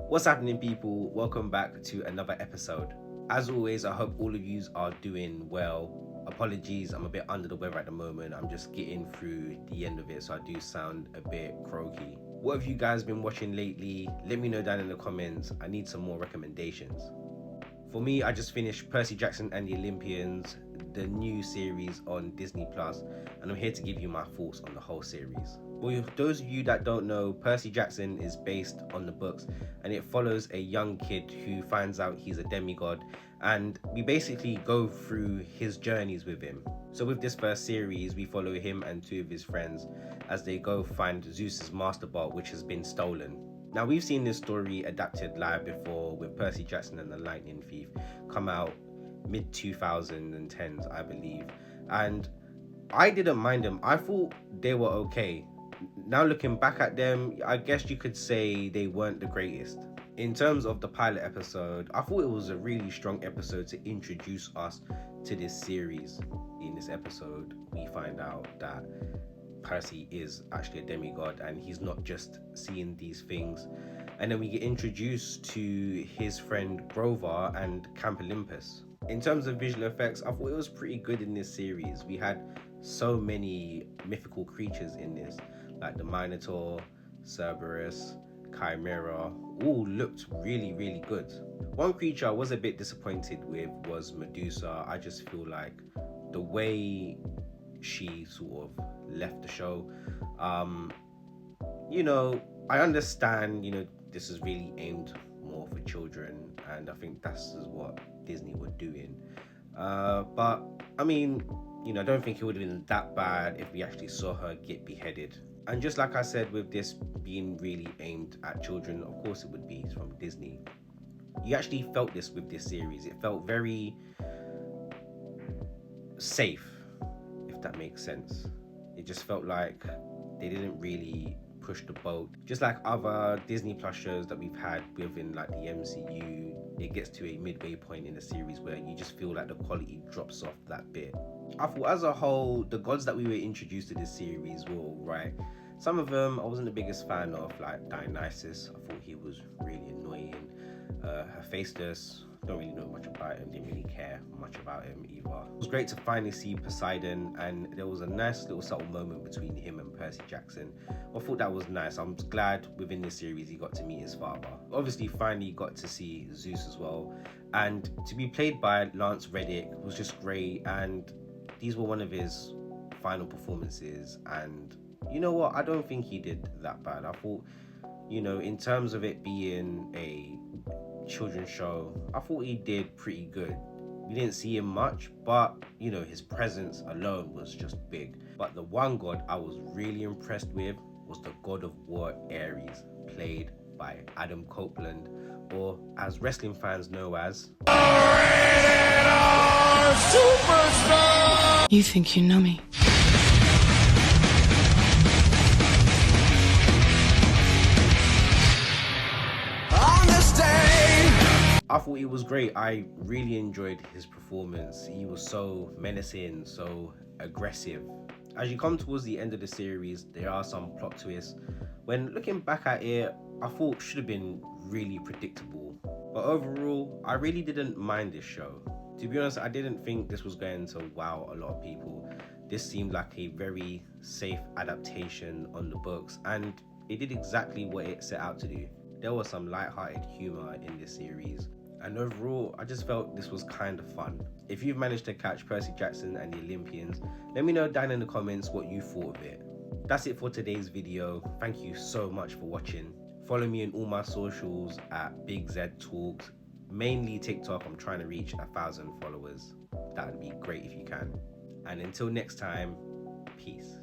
What's happening, people? Welcome back to another episode. As always, I hope all of you are doing well. Apologies, I'm a bit under the weather at the moment. I'm just getting through the end of it, so I do sound a bit croaky. What have you guys been watching lately? Let me know down in the comments. I need some more recommendations. For me, I just finished Percy Jackson and the Olympians, the new series on Disney Plus, and I'm here to give you my thoughts on the whole series. Well, for those of you that don't know, Percy Jackson is based on the books, and it follows a young kid who finds out he's a demigod, and we basically go through his journeys with him. So with this first series, we follow him and two of his friends as they go find Zeus's master bolt, which has been stolen. Now, we've seen this story adapted live before with Percy Jackson and the Lightning Thief, come out mid-2010s, I believe, and I didn't mind them. I thought they were okay. Now looking back at them, I guess you could say they weren't the greatest. In terms of the pilot episode, I thought it was a really strong episode to introduce us to this series. In this episode, we find out that Percy is actually a demigod and he's not just seeing these things. And then we get introduced to his friend Grover and Camp Olympus. In terms of visual effects, I thought it was pretty good in this series. We had so many mythical creatures in this, like the Minotaur, Cerberus, Chimera, all looked really good. One creature I was a bit disappointed with was Medusa. I just feel like the way she sort of left the show, I understand, this is really aimed more for children, and I think that's what Disney were doing, but I mean, I don't think it would have been that bad if we actually saw her get beheaded. And just like I said, with this being really aimed at children, of course it would be, it's from Disney. You actually felt this with this series. It felt very safe, if that makes sense. It just felt like they didn't really push the boat. Just like other Disney Plus shows that we've had within like the MCU, it gets to a midway point in the series where you just feel like the quality drops off that bit. I thought as a whole, the gods that we were introduced to this series were all right. Some of them I wasn't the biggest fan of, like Dionysus. I thought he was really annoying. Hephaestus, don't really know much about him, didn't really care much about him either. It was great to finally see Poseidon, and there was a nice little subtle moment between him and Percy Jackson. I thought that was nice. I'm glad within this series he got to meet his father. Obviously, finally got to see Zeus as well, and to be played by Lance Reddick was just great, and these were one of his final performances, and you know what, I don't think he did that bad. I thought, in terms of it being a children's show, I thought he did pretty good. We didn't see him much, but his presence alone was just big. But the one god I was really impressed with was the god of war Ares, played by Adam Copeland, or as wrestling fans know as Superstar. You think you know me? I thought he was great. I really enjoyed his performance. He was so menacing, so aggressive. As you come towards the end of the series, there are some plot twists. When looking back at it, I thought should have been really predictable. But overall, I really didn't mind this show. To be honest, I didn't think this was going to wow a lot of people. This seemed like a very safe adaptation on the books, and it did exactly what it set out to do. There was some light-hearted humor in this series, and overall, I just felt this was kind of fun. If you've managed to catch Percy Jackson and the Olympians, let me know down in the comments what you thought of it. That's it for today's video. Thank you so much for watching. Follow me on all my socials at Big Z Talks. Mainly TikTok, I'm trying to reach 1,000 followers. That would be great if you can. And until next time, peace.